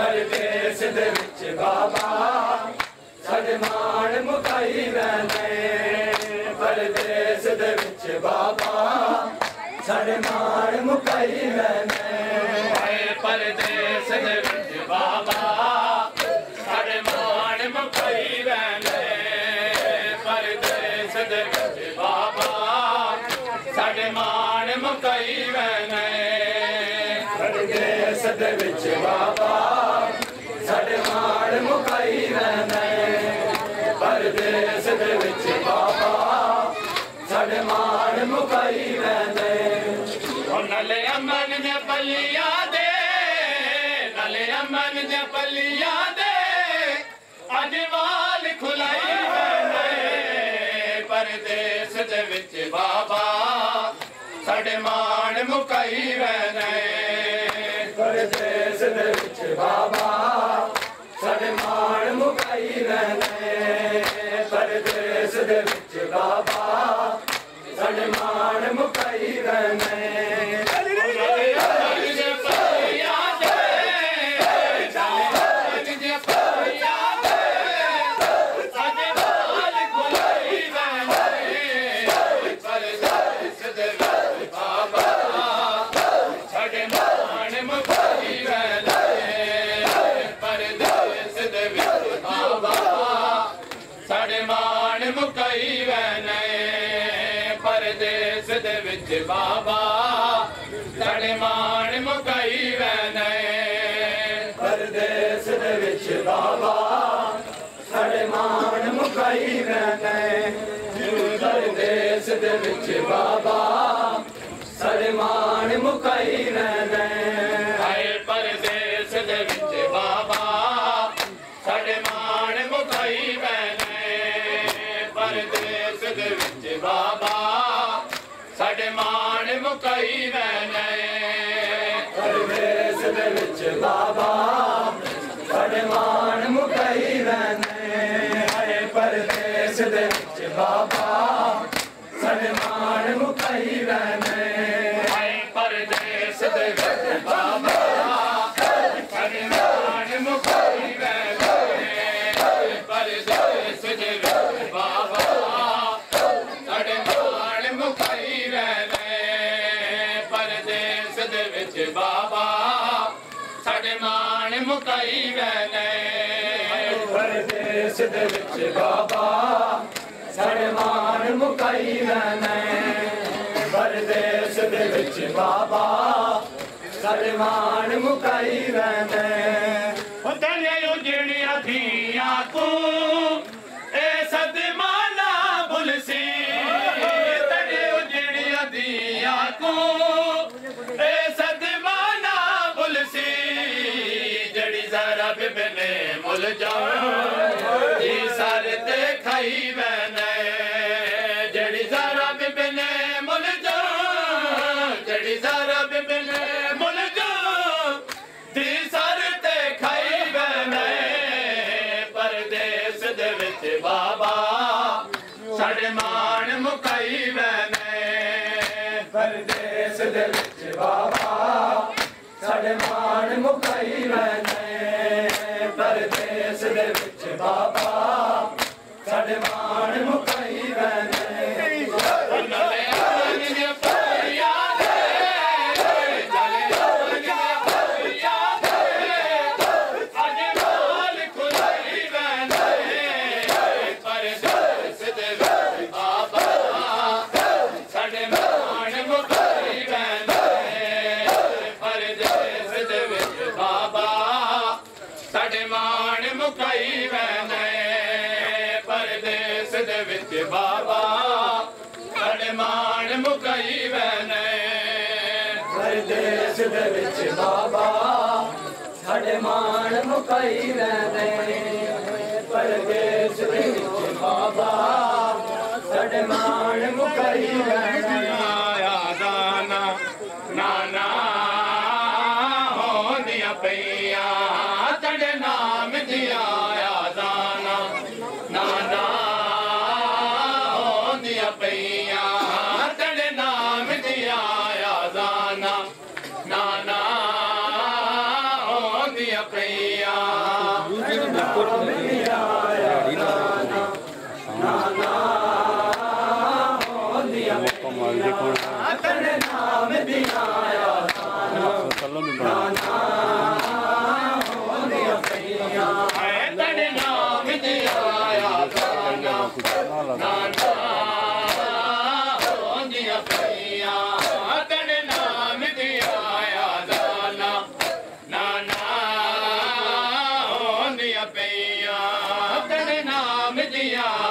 परदेस दे विच बाबा साडे मान मुकाई मान मुकाई वैने परदेस दे विच बाबा साडे मान मुकाई वैने परदेस दे विच बाबा साडे मान मुकाई वैने परदेस दे विच बाबा साडे मान मुकाई वैने परदेस दे विच बाबा साडे मान मुकाई वैने नले अमन ने पलिया दे नले अमन ने पलिया दे अज वाल खुलाई वैने परदेस दे विच बाबा साडे मान मुकाई वैने परदेस दे विच बाबा साडे मान मुकाई वैने परदेस दे विच बाबा साडे मान मुकाई वैने परदेस दे विच बाबा साडे मान मुकाई वैने परदेस दे विच बाबा साडे मान मुकाई वैने परदेस दे विच बाबा साडे मान मुकाई वैने हाय परदेस दे विच बाबा साडे मान मुकाई वैने परदेस दे विच बाबा साडे मान मुकाई वैने परदेस दे विच बाबा साडे मान मुकाई वैने परदेस दे विच बाबा साडे मान मुकाई वैने परदेस दे विच बाबा साडे मान मुकाई वैने परदेस दे विच बाबा साडे मान मुकाई वैने परदेस दे विच बाबा साडे मान मुकाई वैने परदेस दे विच बाबा साडे मान मुकाई वैने परदेस दे विच बाबा साडे मान मुकाई वैने तेरे उजड़िया थिया तू ए सदमा ना भुलसी तेरे उजड़िया दिया तू ए सदमा ना भुलसी जड़ी जरा बिबने मुल जाऊं जी सर ते खाई वैने जड़ी जरा बिबने मुल जाऊं जड़ी जरा बिबने मुल जाऊं जी सर ते खाई वैने परदेस दे विच बाबा साडे मान मुकाई वैने परदेस दे विच बाबा साडे मान मुकाई वैने परदेस दे विच बाबा साडे मान मुकाई वैने बाबा साडे मान मुकाई वैने परदेस दे विच बाबा साडे मान मुकाई वैने परदेस दे विच बाबा साडे मान मुकाई वैने आया दाना नाना होंदियां पईयां तेरे नाम दिया दाना नाना पैया तेरे नाम दिया दाना नाना होंदिया पैया नाना होंदिया पैया तेरे नाम दिया नाना होंदिया पैया तेरे नाम दिया आजाना नाना होंदिया पैया तेरे नाम दिया